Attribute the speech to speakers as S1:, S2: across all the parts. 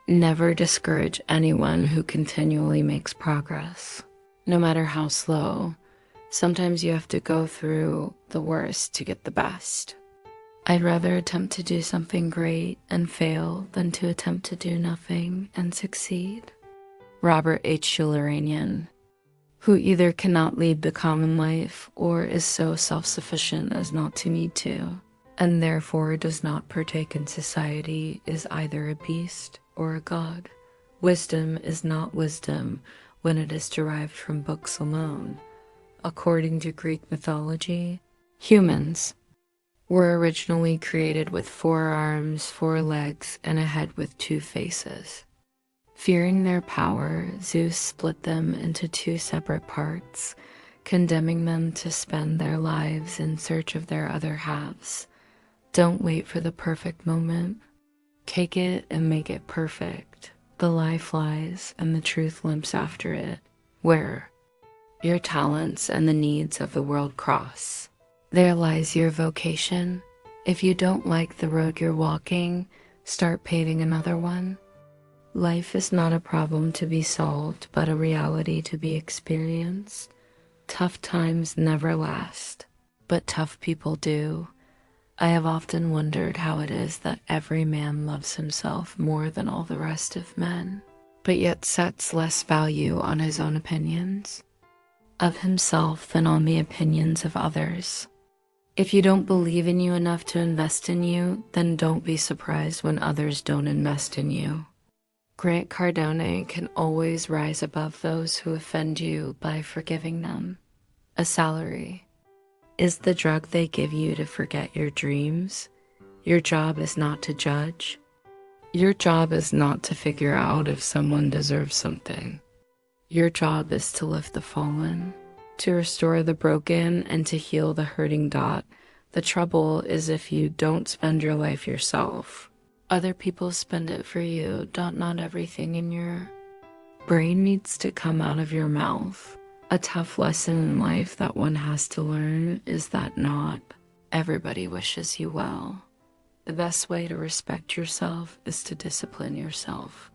S1: Never discourage anyone who continually makes progress, no matter how slow. Sometimes you have to go through the worst to get the best. I'd rather attempt to do something great and fail than to attempt to do nothing and succeed. Robert H. Schulleranian, who either cannot lead the common life or is so self-sufficient as not to need to, and therefore does not partake in society, is either a beast or a god. Wisdom is not wisdom when it is derived from books alone. According to Greek mythology, humans were originally created with 4 arms, 4 legs, and a head with 2 faces. Fearing their power, Zeus split them into 2 separate parts, condemning them to spend their lives in search of their other halves. Don't wait for the perfect moment. Cake it and make it perfect. The lie flies and the truth limps after it. Where your talents and the needs of the world cross, there lies your vocation. If you don't like the road you're walking, start paving another one. Life is not a problem to be solved, but a reality to be experienced. Tough times never last, but tough people do. I have often wondered how it is that every man loves himself more than all the rest of men, but yet sets less value on his own opinions of himself than on the opinions of others. If you don't believe in you enough to invest in you, then don't be surprised when others don't invest in you. Grant Cardone can always rise above those who offend you by forgiving them. A salary is the drug they give you to forget your dreams. Your job is not to judge. Your job is not to figure out if someone deserves something. Your job is to lift the fallen, to restore the broken, and to heal the hurting. The trouble is if you don't spend your life yourself, other people spend it for you. Not everything in your brain needs to come out of your mouth. A tough lesson in life that one has to learn is that not everybody wishes you well. The best way to respect yourself is to discipline yourself.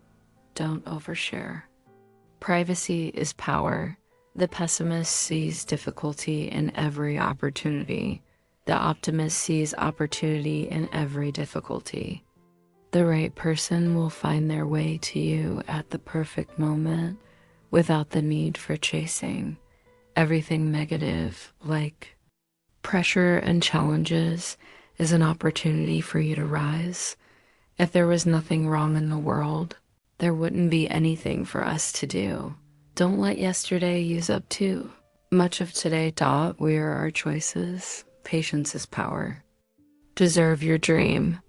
S1: Don't overshare. Privacy is power. The pessimist sees difficulty in every opportunity. The optimist sees opportunity in every difficulty. The right person will find their way to you at the perfect moment without the need for chasing. Everything negative, like pressure and challenges, is an opportunity for you to rise. If there was nothing wrong in the world, there wouldn't be anything for us to do. Don't let yesterday use up too much of today. We are our choices. Patience is power. Deserve your dream.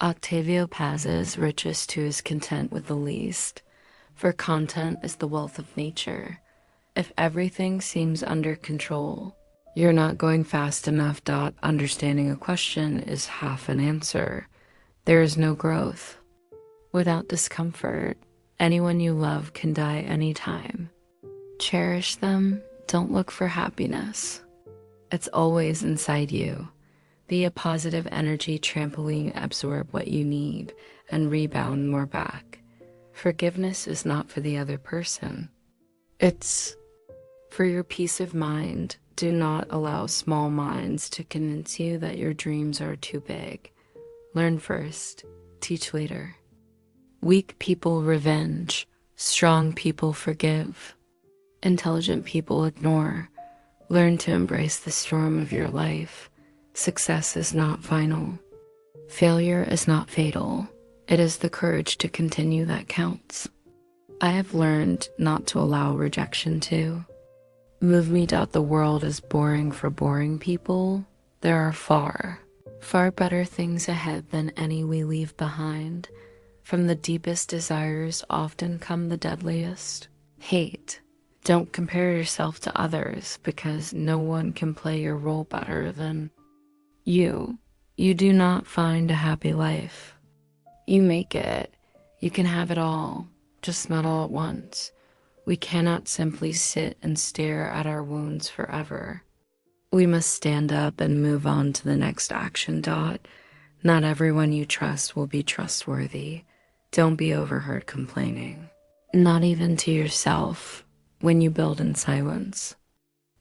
S1: Octavio Paz's richest who is content with the least, for content is the wealth of nature. If everything seems under control, you're not going fast enough. Understanding a question is half an answer. There is no growth without discomfort. Anyone you love can die anytime. Cherish them. Don't look for happiness. It's always inside you. Be a positive energy trampoline, absorb what you need, and rebound more back. Forgiveness is not for the other person. It's for your peace of mind. Do not allow small minds to convince you that your dreams are too big. Learn first, teach later. Weak people revenge, strong people forgive. Intelligent people ignore. Learn to embrace the storm of your life. Success is not final. Failure is not fatal. It is the courage to continue that counts. I have learned not to allow rejection to move me. The world is boring for boring people. There are far better things ahead than any we leave behind. From the deepest desires often come the deadliest. Hate. Don't compare yourself to others because no one can play your role better than you. You do not find a happy life. You make it. You can have it all, just not all at once. We cannot simply sit and stare at our wounds forever. We must stand up and move on to the next action. Not everyone you trust will be trustworthy. Don't be overheard complaining. Not even to yourself when you build in silence.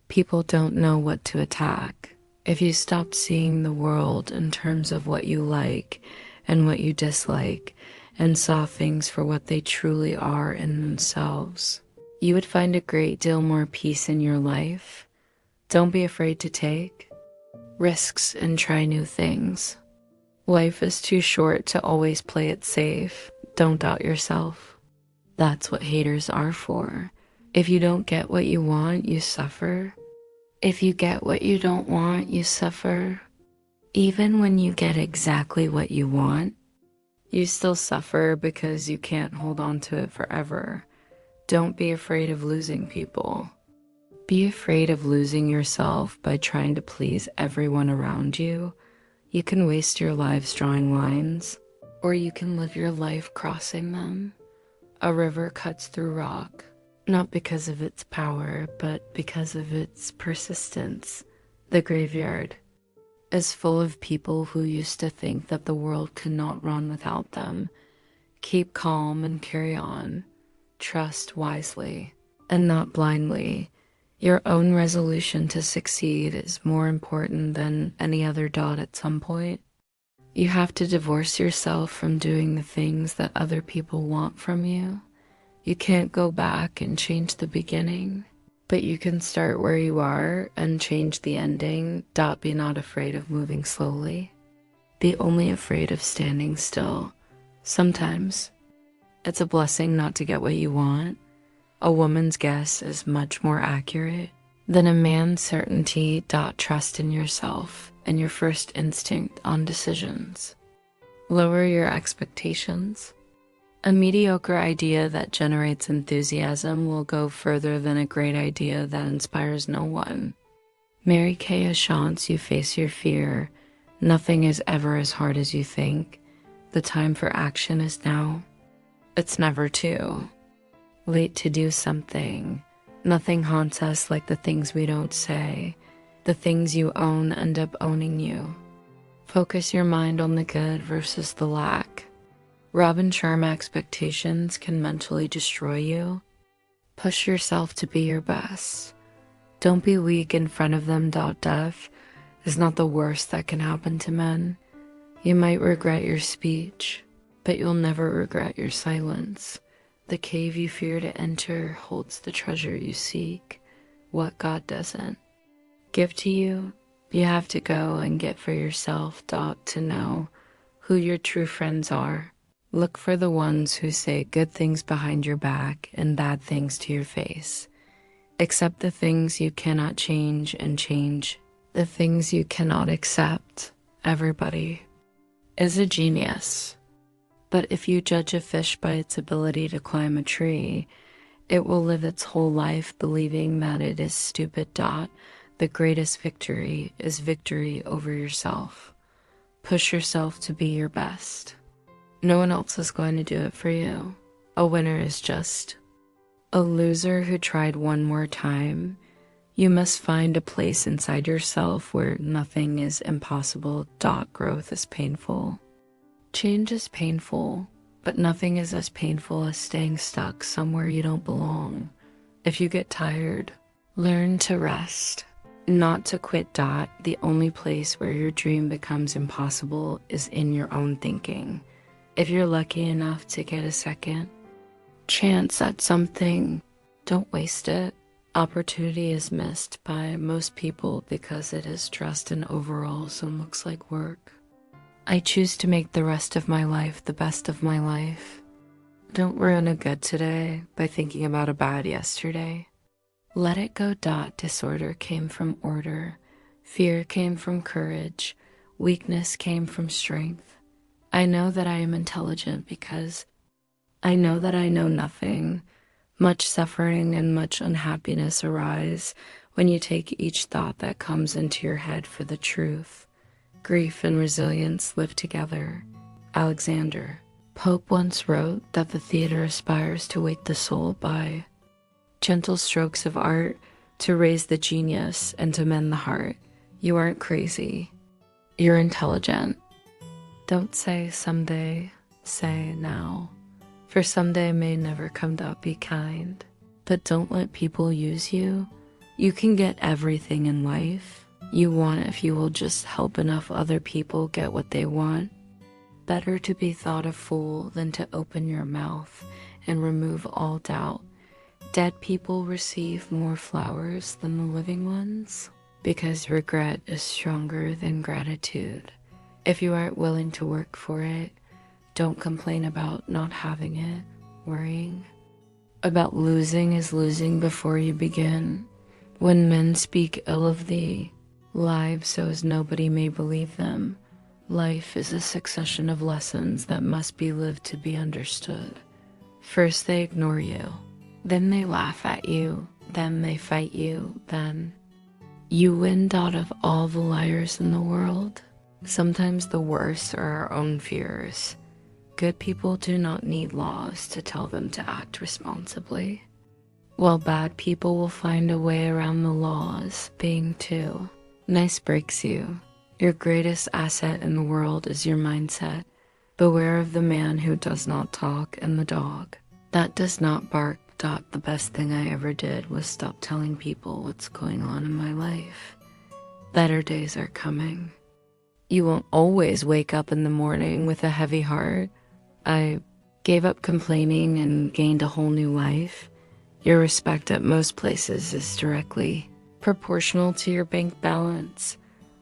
S1: People don't know what to attack. If you stopped seeing the world in terms of what you like and what you dislike and saw things for what they truly are in themselves, you would find a great deal more peace in your life. Don't be afraid to take risks and try new things. Life is too short to always play it safe. Don't doubt yourself. That's what haters are for. If you don't get what you want, you suffer. If you get what you don't want, you suffer. Even when you get exactly what you want, you still suffer because you can't hold on to it forever. Don't be afraid of losing people. Be afraid of losing yourself by trying to please everyone around you. You can waste your lives drawing lines, or you can live your life crossing them. A river cuts through rock, not because of its power, but because of its persistence. The graveyard is full of people who used to think that the world could not run without them. Keep calm and carry on. Trust wisely and not blindly. Your own resolution to succeed is more important than any other dot at some point. You have to divorce yourself from doing the things that other people want from you. You can't go back and change the beginning, but you can start where you are and change the ending. Be not afraid of moving slowly. Be only afraid of standing still. Sometimes it's a blessing not to get what you want. A woman's guess is much more accurate than a man's certainty. Trust in yourself and your first instinct on decisions. Lower your expectations. A mediocre idea that generates enthusiasm will go further than a great idea that inspires no one. Mary Kay Ashan's You Face Your Fear. Nothing is ever as hard as you think. The time for action is now. It's never too late to do something. Nothing haunts us like the things we don't say. The things you own end up owning you. Focus your mind on the good versus the lack. Rob and charm expectations can mentally destroy you. Push yourself to be your best. Don't be weak in front of them. Death is not the worst that can happen to men. You might regret your speech, but you'll never regret your silence. The cave you fear to enter holds the treasure you seek. What God doesn't give to you, you have to go and get for yourself. To know who your true friends are. Look for the ones who say good things behind your back and bad things to your face. Accept the things you cannot change and change the things you cannot accept. Everybody is a genius. But if you judge a fish by its ability to climb a tree, it will live its whole life believing that it is stupid. The greatest victory is victory over yourself. Push yourself to be your best. No one else is going to do it for you. A winner is just a loser who tried one more time. You must find a place inside yourself where nothing is impossible. Growth is painful. Change is painful, but nothing is as painful as staying stuck somewhere you don't belong. If you get tired, learn to rest, not to quit. The only place where your dream becomes impossible is in your own thinking. If you're lucky enough to get a second chance at something, don't waste it. Opportunity is missed by most people because it is dressed in overalls and looks like work. I choose to make the rest of my life the best of my life. Don't ruin a good today by thinking about a bad yesterday. Let it go. Disorder came from order. Fear came from courage. Weakness came from strength. I know that I am intelligent because I know that I know nothing. Much suffering and much unhappiness arise when you take each thought that comes into your head for the truth. Grief and resilience live together. Alexander Pope once wrote that the theater aspires to wake the soul by gentle strokes of art to raise the genius and to mend the heart. You aren't crazy. You're intelligent. Don't say someday, say now. For someday may never come to be kind. But don't let people use you. You can get everything in life you want if you will just help enough other people get what they want. Better to be thought a fool than to open your mouth and remove all doubt. Dead people receive more flowers than the living ones, because regret is stronger than gratitude. If you aren't willing to work for it, don't complain about not having it. Worrying about losing is losing before you begin. When men speak ill of thee, lie so as nobody may believe them. Life is a succession of lessons that must be lived to be understood. First they ignore you, then they laugh at you, then they fight you, then you win out of all the liars in the world. Sometimes the worst are our own fears. Good people do not need laws to tell them to act responsibly, while bad people will find a way around the laws. Being too nice breaks you. Your greatest asset in the world is your mindset. Beware of the man who does not talk and the dog that does not bark. The best thing I ever did was stop telling people what's going on in my life. Better days are coming. You won't always wake up in the morning with a heavy heart. I gave up complaining and gained a whole new life. Your respect at most places is directly proportional to your bank balance.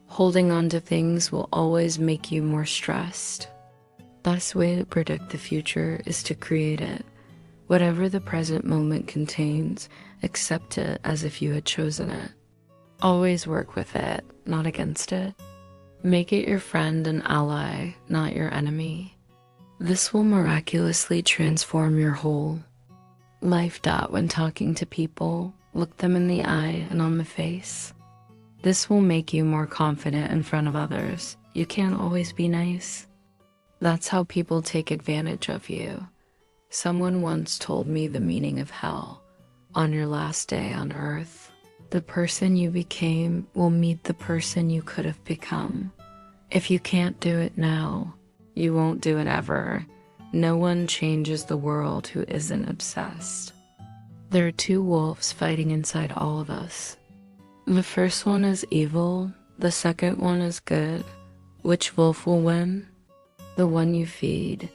S1: Holding on to things will always make you more stressed. Best way to predict the future is to create it. Whatever the present moment contains, accept it as if you had chosen it. Always work with it, not against it. Make it your friend and ally, not your enemy. This will miraculously transform your whole life. When talking to people, look them in the eye and on the face. This will make you more confident in front of others. You can't always be nice. That's how people take advantage of you. Someone once told me the meaning of hell. On your last day on earth, the person you became will meet the person you could have become. If you can't do it now, you won't do it ever. No one changes the world who isn't obsessed. There are two wolves fighting inside all of us. The first one is evil, the second one is good. Which wolf will win? The one you feed.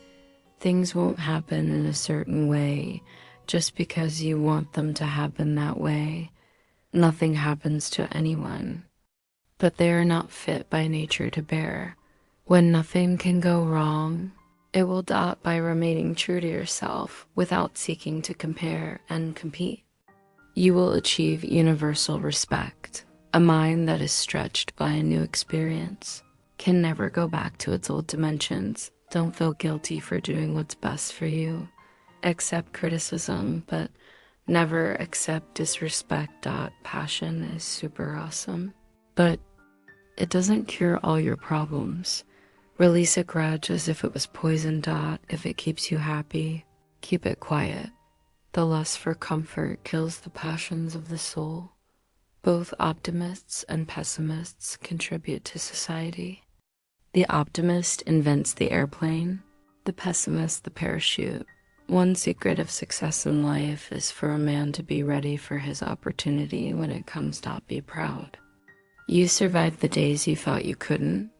S1: Things won't happen in a certain way just because you want them to happen that way. Nothing happens to anyone, but they are not fit by nature to bear. When nothing can go wrong, it will dot by remaining true to yourself without seeking to compare and compete. You will achieve universal respect. A mind that is stretched by a new experience can never go back to its old dimensions. Don't feel guilty for doing what's best for you. Accept criticism, but never accept disrespect. Passion is super awesome, but it doesn't cure all your problems. Release a grudge as if it was poison. If it keeps you happy, keep it quiet. The lust for comfort kills the passions of the soul. Both optimists and pessimists contribute to society. The optimist invents the airplane, the pessimist the parachute. One secret of success in life is for a man to be ready for his opportunity when it comes. Be proud. You survived the days you thought you couldn't.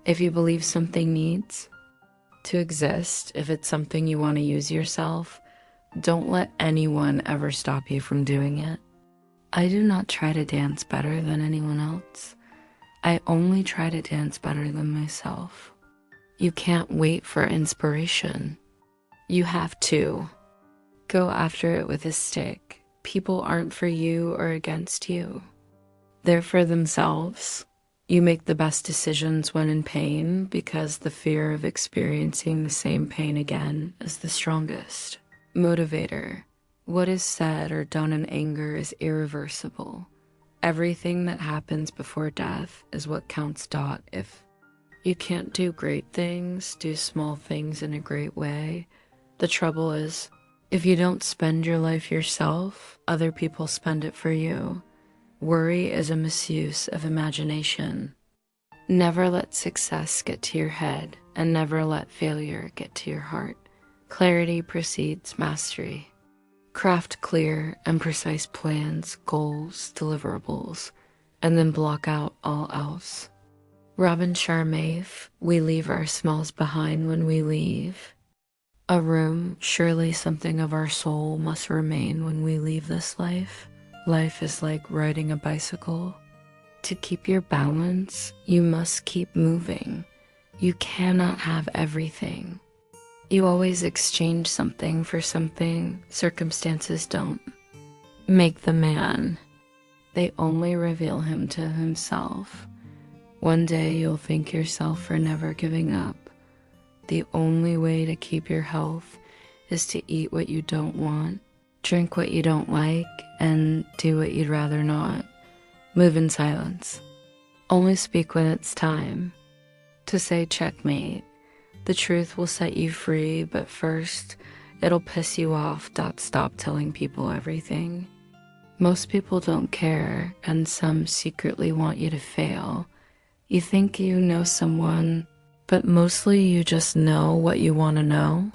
S1: If you believe something needs to exist, if it's something you want to use yourself, don't let anyone ever stop you from doing it. I do not try to dance better than anyone else. I only try to dance better than myself. You can't wait for inspiration. You have to go after it with a stick. People aren't for you or against you. They're for themselves. You make the best decisions when in pain because the fear of experiencing the same pain again is the strongest motivator. What is said or done in anger is irreversible. Everything that happens before death is what counts. If you can't do great things, do small things in a great way. The trouble is, if you don't spend your life yourself, other people spend it for you. Worry is a misuse of imagination. Never let success get to your head, and never let failure get to your heart. Clarity precedes mastery. Craft clear and precise plans, goals, deliverables, and then block out all else. Robin Sharma, we leave our smells behind when we leave. A room, surely something of our soul must remain when we leave this life. Life is like riding a bicycle. To keep your balance, you must keep moving. You cannot have everything. You always exchange something for something, circumstances don't. Make the man. They only reveal him to himself. One day you'll thank yourself for never giving up. The only way to keep your health is to eat what you don't want, drink what you don't like, and do what you'd rather not. Move in silence. Only speak when it's time. To say checkmate. The truth will set you free, but first, it'll piss you off. Stop telling people everything. Most people don't care, and some secretly want you to fail. You think you know someone, but mostly you just know what you want to know.